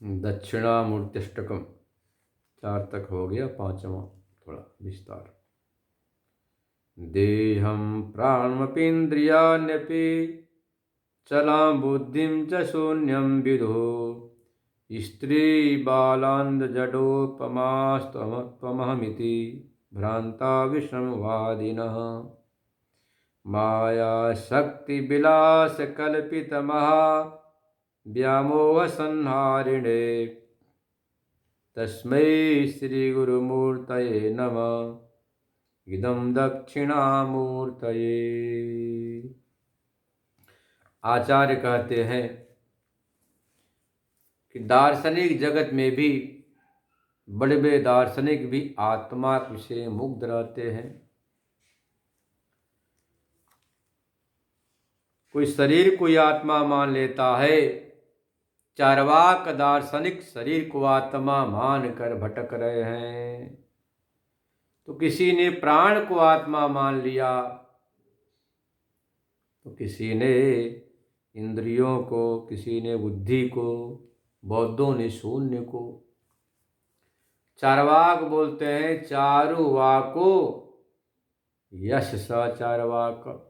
दक्षिणामूर्त्यष्टकम 4 तक हो गया, 5वां थोड़ा विस्तार। देहं प्राणमपीन्द्रियाण्यपि चलां बुद्धिं च शून्यं विदो स्त्रीबालान्दजडोपमास्त्वमहमिति भ्रान्ता विषमवादिनः मायाशक्तिविलासकल्पितमहा व्यामोहसंहारिणे तस्मै श्रीगुरुमूर्तये नमः। इदं दक्षिणामूर्तये। आचार्य कहते हैं कि दार्शनिक जगत में भी बड़े बड़े दार्शनिक भी आत्मा से मुग्ध रहते हैं। कोई शरीर को आत्मा मान लेता है, चार्वाक दार्शनिक शरीर को आत्मा मान कर भटक रहे हैं। तो किसी ने प्राण को आत्मा मान लिया, तो किसी ने इंद्रियों को, किसी ने बुद्धि को, बौद्धों ने शून्य को। चार्वाक बोलते हैं चारुवाको यश स चार्वाक।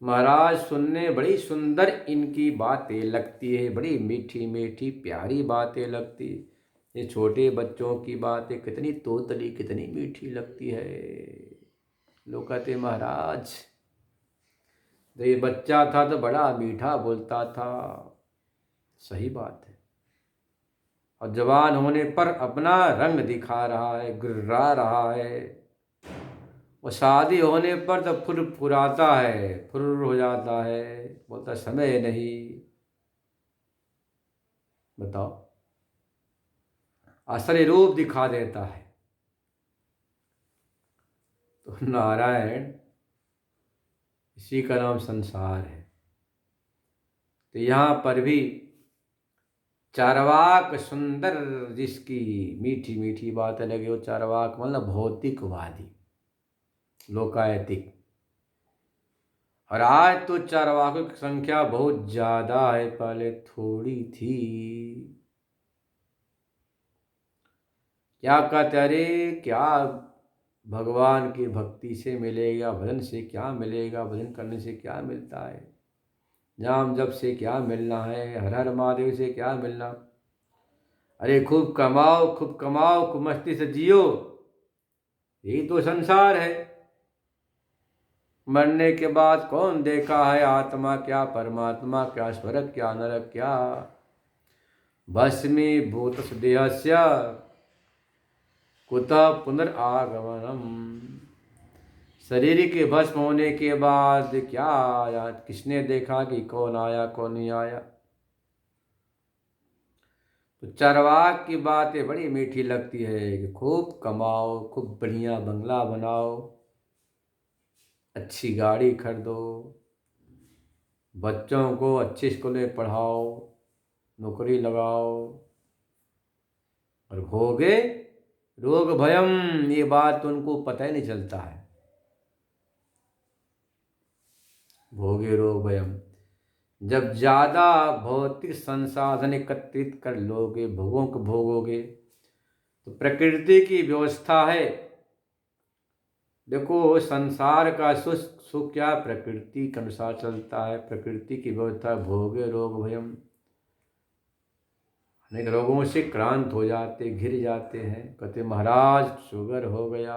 महाराज सुनने बड़ी सुंदर इनकी बातें लगती है, बड़ी मीठी मीठी प्यारी बातें लगती। ये छोटे बच्चों की बातें कितनी तोतली, कितनी मीठी लगती है। लोग कहते महाराज तो ये बच्चा था तो बड़ा मीठा बोलता था। सही बात है। और जवान होने पर अपना रंग दिखा रहा है, गुर्रा रहा है। और शादी होने पर तो फुराता है, फुर्र हो जाता है, बोलता समय नहीं। बताओ, असली रूप दिखा देता है। तो नारायण, इसी का नाम संसार है। तो यहाँ पर भी चार्वाक सुंदर जिसकी मीठी मीठी बातें लगे, वो चार्वाक मतलब भौतिकवादी, लोकायतिक। और आज तो चार्वाकों की संख्या बहुत ज्यादा है, पहले थोड़ी थी। क्या कहते, अरे क्या भगवान की भक्ति से मिलेगा, भजन से क्या मिलेगा, भजन करने से क्या मिलता है, नाम जप से क्या मिलना है, हर हर महादेव से क्या मिलना। अरे खूब कमाओ, खूब कमाओ, खूब मस्ती से जियो, यही तो संसार है। मरने के बाद कौन देखा है आत्मा क्या, परमात्मा क्या, स्वर्ग क्या, नरक क्या। भस्मीभूत देहस्य कुतः पुनरागमनम। शरीर के भस्म होने के बाद क्या आया, किसने देखा कि कौन आया कौन नहीं आया। तो चार्वाक की बातें बड़ी मीठी लगती है कि खूब कमाओ, खूब बढ़िया बंगला बनाओ, अच्छी गाड़ी खरीदो, बच्चों को अच्छे स्कूल में पढ़ाओ, नौकरी लगाओ, और भोगे रोग भयम, ये बात तो उनको पता ही नहीं चलता है। भोगे रोग भयम, जब ज्यादा भौतिक संसाधन एकत्रित कर लोगे, भोगों को भोगोगे, तो प्रकृति की व्यवस्था है। देखो संसार का सुख क्या प्रकृति के अनुसार चलता है, प्रकृति की व्यवस्था। भोगे रोग भयम, अनेक रोगों से क्रांत हो जाते, घिर जाते हैं। कहते महाराज शुगर हो गया,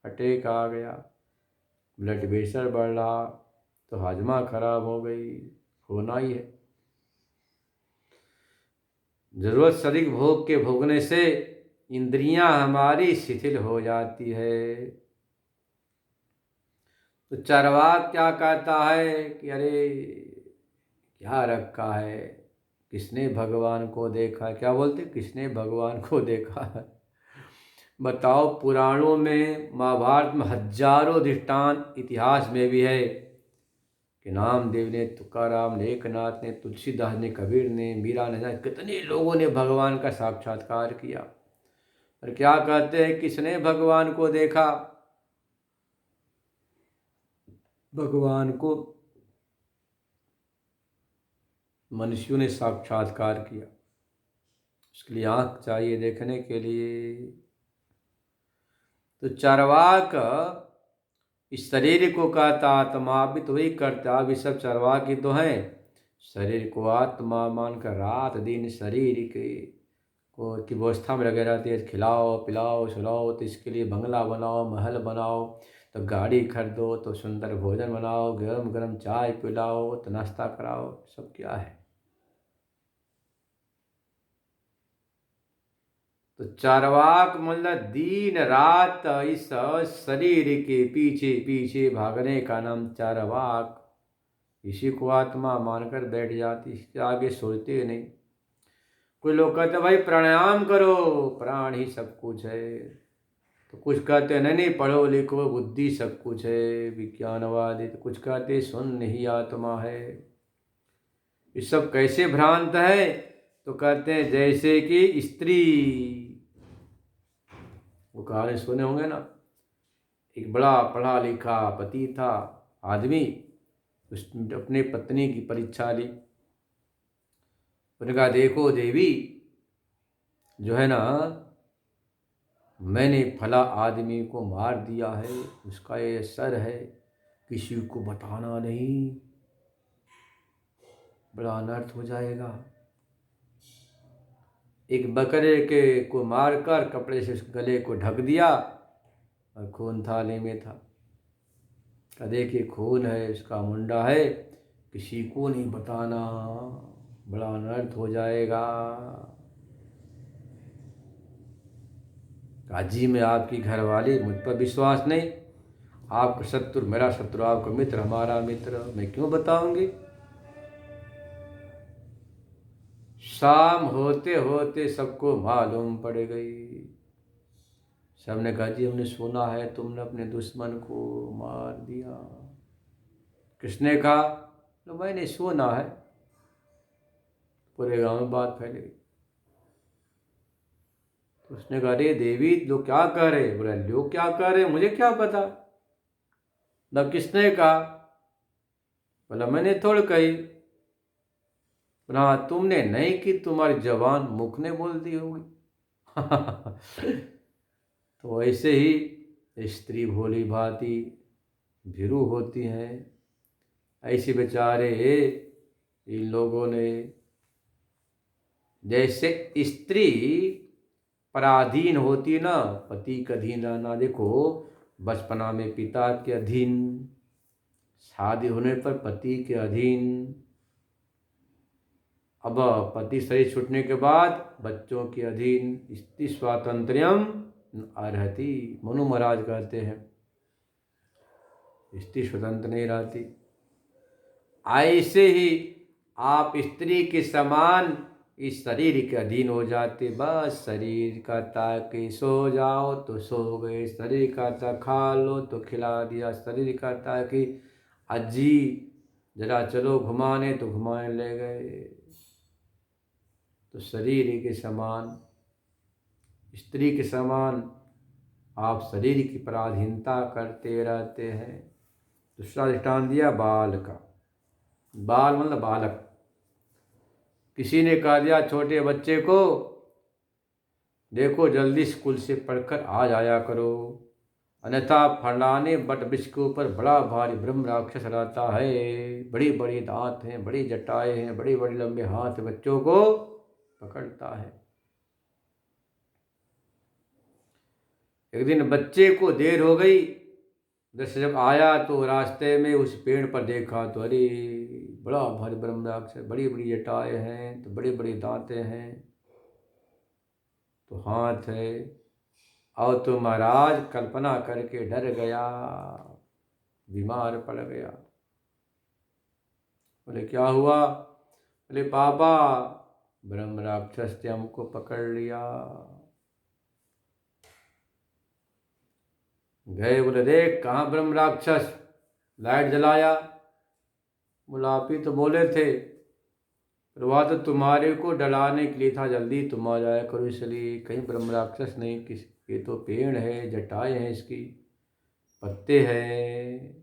अटैक आ गया, ब्लड प्रेशर बढ़ रहा, तो हाजमा खराब हो गई, होना ही है। जरूरत से अधिक भोग के भोगने से इंद्रियां हमारी शिथिल हो जाती है। तो चार्वाक क्या कहता है कि अरे क्या रखा है, किसने भगवान को देखा। क्या बोलते, किसने भगवान को देखा है। बताओ, पुराणों में, महाभारत में हजारों दृष्टांत इतिहास में भी है कि नामदेव ने, तुकाराम ने, एकनाथ ने, तुलसीदास ने, कबीर ने, मीरा ने, कितने लोगों ने भगवान का साक्षात्कार किया। और क्या कहते हैं, किसने भगवान को देखा। भगवान को मनुष्यों ने साक्षात्कार किया। उसके लिए आँख चाहिए देखने के लिए। तो चार्वाक इस शरीर को कहता आत्मा भी तो वही करता, अभी सब चार्वाक ही तो हैं। शरीर को आत्मा मानकर रात दिन शरीर के को की व्यवस्था में लगे रहते हैं। खिलाओ पिलाओ सुलाओ, तो इसके लिए बंगला बनाओ, महल बनाओ, तो गाड़ी खरीदो, तो सुंदर भोजन बनाओ, गरम गरम चाय पिलाओ, तो नाश्ता कराओ, सब क्या है। तो चार्वाक मतलब दिन रात इस शरीर के पीछे पीछे भागने का नाम चार्वाक। इसी को आत्मा मानकर बैठ जाती, इसके आगे सोचते नहीं। कोई लोग कहते भाई प्राणायाम करो, प्राण ही सब कुछ है। तो कुछ कहते नहीं नहीं पढ़ो लिखो, बुद्धि सब कुछ है विज्ञानवादी। तो कुछ कहते शून्य ही आत्मा है। ये सब कैसे भ्रांत है? तो कहते हैं जैसे कि स्त्री, वो कहानी सुने होंगे ना, एक बड़ा पढ़ा लिखा पति था आदमी, उसने अपने पत्नी की परीक्षा ली। उसने कहा देखो देवी, जो है ना, मैंने फला आदमी को मार दिया है, उसका ये सर है, किसी को बताना नहीं, बड़ा अनर्थ हो जाएगा। एक बकरे के को मारकर कपड़े से उस गले को ढक दिया और खून थाली में था। कहा देखिए खून है, इसका मुंडा है, किसी को नहीं बताना, बड़ा अनर्थ हो जाएगा। काजी में आपकी घरवाली, मुझ पर विश्वास नहीं, आपका शत्रु मेरा शत्रु, आपका मित्र हमारा मित्र, मैं क्यों बताऊंगी। शाम होते होते सबको मालूम पड़ गई। सबने कहा जी हमने सुना है तुमने अपने दुश्मन को मार दिया। किसने कहा? तो मैंने सुना है। पूरे गांव में बात फैल गई। तो उसने कहा अरे देवी लोग क्या कह रहे? बोला लोग क्या कह रहे मुझे क्या पता। तब किसने कहा? बोला मैंने थोड़ा कही। बोला तुमने नहीं कि तुम्हारी जवान मुख ने बोल दी होगी। तो ऐसे ही स्त्री भोली भांति भीरू होती हैं। ऐसे बेचारे इन लोगों ने, जैसे स्त्री पराधीन होती है ना, पति का अधीन रहना। देखो बचपना में पिता के अधीन, शादी होने पर पति के अधीन, अब पति शरीर छूटने के बाद बच्चों के अधीन। स्त्री स्वातंत्र्यम अर्हति, मनु महाराज कहते हैं स्त्री स्वतंत्र नहीं रहती। ऐसे ही आप स्त्री के समान इस शरीर के अधीन हो जाते। बस शरीर कहता कि सो जाओ तो सो गए, शरीर कहता खा लो तो खिला दिया, शरीर कहता कि अजी जरा चलो घुमाने तो घुमाने ले गए। तो शरीर के समान, स्त्री के समान आप शरीर की पराधीनता करते रहते हैं। दूसरा दृष्टांत दिया बाल का। बाल मतलब बालक। किसी ने कह दिया छोटे बच्चे को देखो जल्दी स्कूल से पढ़कर आ जाया करो, अन्यथा फलाने बट वृक्ष के ऊपर बड़ा भारी ब्रह्म राक्षस रहता है, बड़ी बड़ी दांत हैं, बड़ी जटाएं हैं, बड़ी बड़ी लंबे हाथ बच्चों को पकड़ता है। एक दिन बच्चे को देर हो गई, दस जब आया तो रास्ते में उस पेड़ पर देखा तो अरे बड़ा भारी ब्रह्म राक्षस, बड़ी बड़ी जटाएं हैं, तो बड़ी बड़ी दांतें हैं, तो हाथ है। और तो महाराज कल्पना करके डर गया, बीमार पड़ गया। बोले क्या हुआ? बोले पापा ब्रह्म राक्षस ने हमको पकड़ लिया। गए, बोले देख कहाँ ब्रह्म राक्षस, लाइट जलाया। बोला आप ही तो बोले थे, वह तो तुम्हारे को डराने के लिए था, जल्दी तुम आ जाया करो, इसलिए कहीं ब्रह्म राक्षस नहीं, किस ये तो पेड़ है, जटाएं हैं इसकी, पत्ते हैं।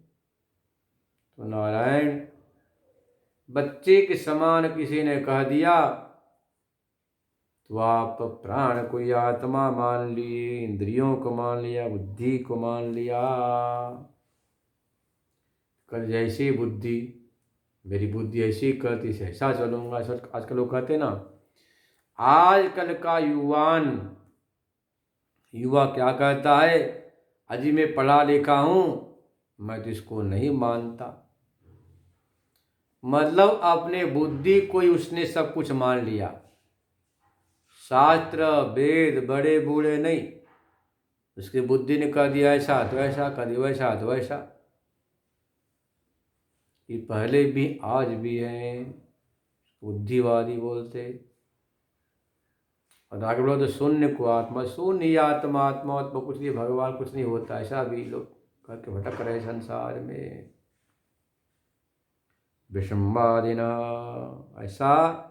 तो नारायण बच्चे के समान किसी ने कह दिया तो आप प्राण को ही आत्मा मान लिए, इंद्रियों को मान लिया, बुद्धि को मान लिया। कल जैसी बुद्धि, मेरी बुद्धि ऐसी करती से ऐसा चलूंगा। आजकल लोग कहते हैं ना, आजकल का युवा क्या कहता है, अजी मैं पढ़ा लिखा हूं, मैं तो इसको नहीं मानता। मतलब अपने बुद्धि को ही उसने सब कुछ मान लिया। शास्त्र वेद बड़े बूढ़े नहीं, उसकी बुद्धि ने कह दिया ऐसा तो ऐसा, कर दिया वैसा तो वैसा। ये पहले भी आज भी हैं, बुद्धिवादी बोलते। और आगे बोलो तो शून्य को आत्मा, शून्य ही आत्मा, आत्मा आत्मा कुछ नहीं, भगवान कुछ नहीं होता, ऐसा भी लोग करके भटक रहे संसार में विषमवादिना। ऐसा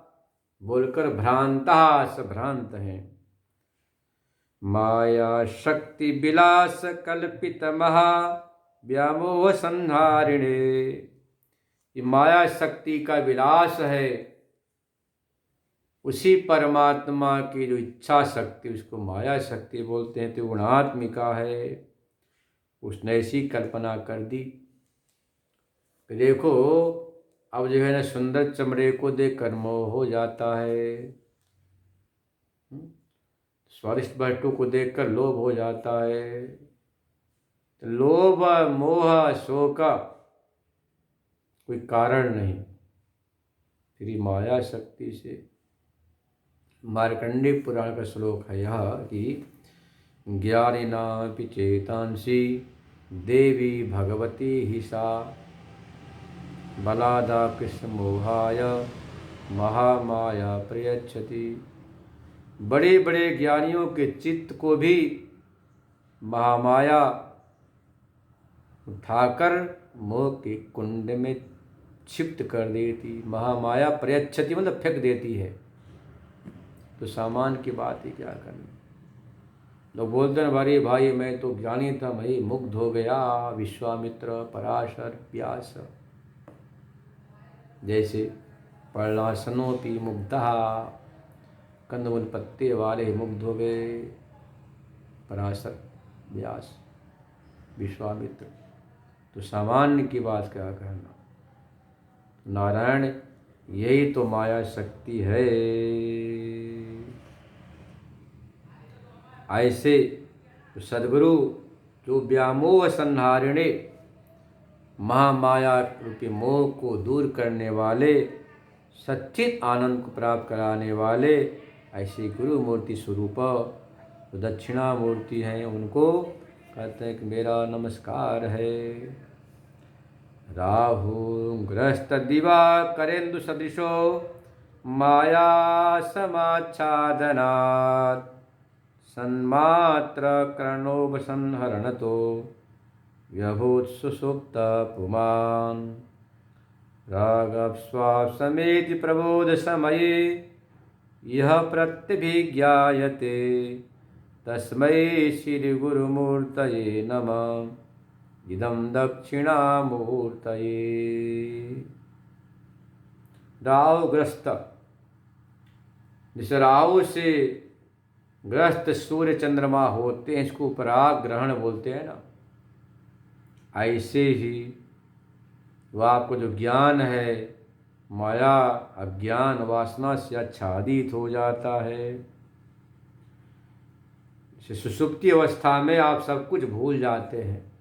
बोलकर भ्रांता भ्रांत हैं। माया शक्ति विलास कल्पित महा व्यामोह संहारिणे। ये माया शक्ति का विलास है, उसी परमात्मा की जो इच्छा शक्ति, उसको माया शक्ति बोलते हैं, तो गुणात्मिका है। उसने ऐसी कल्पना कर दी कि देखो अब जो है ना, सुंदर चमड़े को देखकर मोह हो जाता है, स्वादिष्ट वस्तु को देखकर लोभ हो जाता है। तो लोभ मोह शोक कोई कारण नहीं, फिर माया शक्ति से। मार्कंडेय पुराण का श्लोक है यह कि ज्ञानिनापि चेतांसि देवी भगवती ही सा बलादा कृष्ण मोहाय महामाया प्रयच्छति। बड़े बड़े ज्ञानियों के चित्त को भी महामाया उठाकर मोह के कुंड में क्षिप्त कर देती। महामाया प्रयच्छति मतलब फेंक देती है। तो सामान की बात ही क्या करनी। लोग बोलते हैं भाई भाई मैं तो ज्ञानी था, मैं मुग्ध हो गया, विश्वामित्र पराशर व्यास जैसे, पर्णासनोपि मुग्धः, कंदमूल पत्ते वाले मुग्ध हो गए, पराशर व्यास विश्वामित्र। तो सामान्य की बात क्या करना। नारायण यही तो माया शक्ति है। ऐसे तो सद्गुरु जो व्यामोह संहारिणे, महामाया रूपी मोह को दूर करने वाले, सच्चित आनंद को प्राप्त कराने वाले, ऐसे गुरु मूर्ति स्वरूप तो दक्षिणा मूर्ति हैं, उनको कहते हैं कि मेरा नमस्कार है। राहु ग्रस्त दिवा करेंदु सदृशो माया समाच्छादनात् सन्मात्र कर्णोभ संहरणतो व्यभूत सुसुप्त पुमान्। रागव स्वाप समेति प्रबोध समये यह प्रत्यभिज्ञायते तस्मै श्री गुरुमूर्तये नमः इदं दक्षिणामूर्तये। राहुग्रस्त, जिस राहु से ग्रस्त सूर्य चंद्रमा होते हैं, इसको पराग ग्रहण बोलते हैं ना, ऐसे ही वह आपको जो ज्ञान है, माया अज्ञान वासना से आच्छादित हो जाता है। सुषुप्ति अवस्था में आप सब कुछ भूल जाते हैं।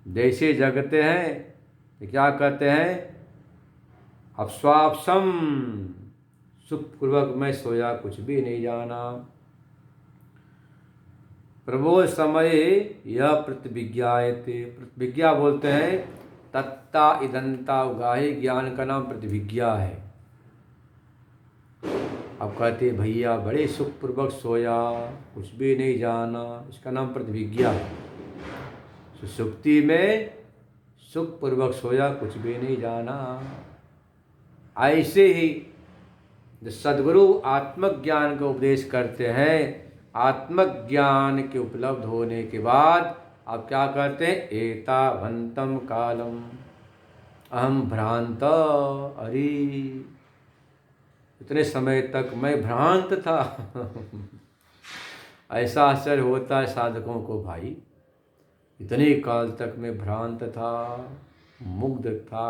जैसे जगते हैं तो क्या कहते हैं, अब स्वापसम, सुखपूर्वक मैं सोया, कुछ भी नहीं जाना। प्रबोध समय यह प्रतिविज्ञायते, प्रतिविज्ञा बोलते हैं तत्ता इदंता उगाही, ज्ञान का नाम प्रतिविज्ञा है। अब कहते भैया बड़े सुखपूर्वक सोया, कुछ भी नहीं जाना, इसका नाम प्रतिविज्ञा है। सुषुप्ति में सुखपूर्वक सोया, कुछ भी नहीं जाना। ऐसे ही जो सद्गुरु आत्मज्ञान का उपदेश करते हैं, आत्मज्ञान के उपलब्ध होने के बाद आप क्या कहते हैं, एतावंतम कालम अहम भ्रांत, अरे इतने समय तक मैं भ्रांत था। ऐसा आश्चर्य होता है साधकों को भाई, इतने काल तक मैं भ्रांत था, मुग्ध था,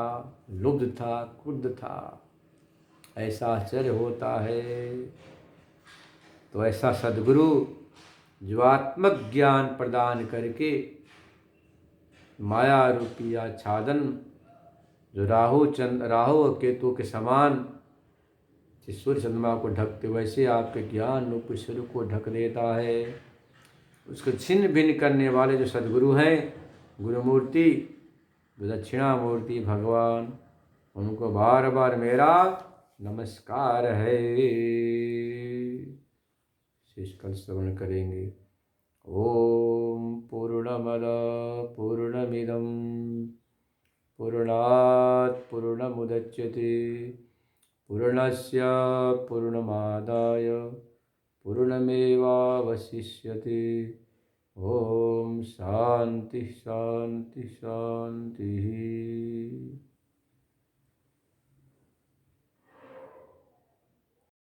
लुब्ध था, क्रुद्ध था, ऐसा आश्चर्य होता है। तो ऐसा सद्गुरु जो आत्मक ज्ञान प्रदान करके माया रूपी आच्छादन, जो राहु और केतु के समान सूर्य चंद्रमा को ढकते वैसे आपके ज्ञान रूप सिर को ढक देता है, उसको छिन्न भिन्न करने वाले जो सद्गुरु हैं, गुरुमूर्ति, जो दक्षिणामूर्ति भगवान, उनको बार बार मेरा नमस्कार है। शेषकाल श्रवण करेंगे। ओम पूर्णमद पूर्णमिदं पूर्णात् पूर्णमुदच्यते पूर्णस्य पूर्णमादाय पूर्णमेवावशिष्यते। ओम शांति शांति शांति।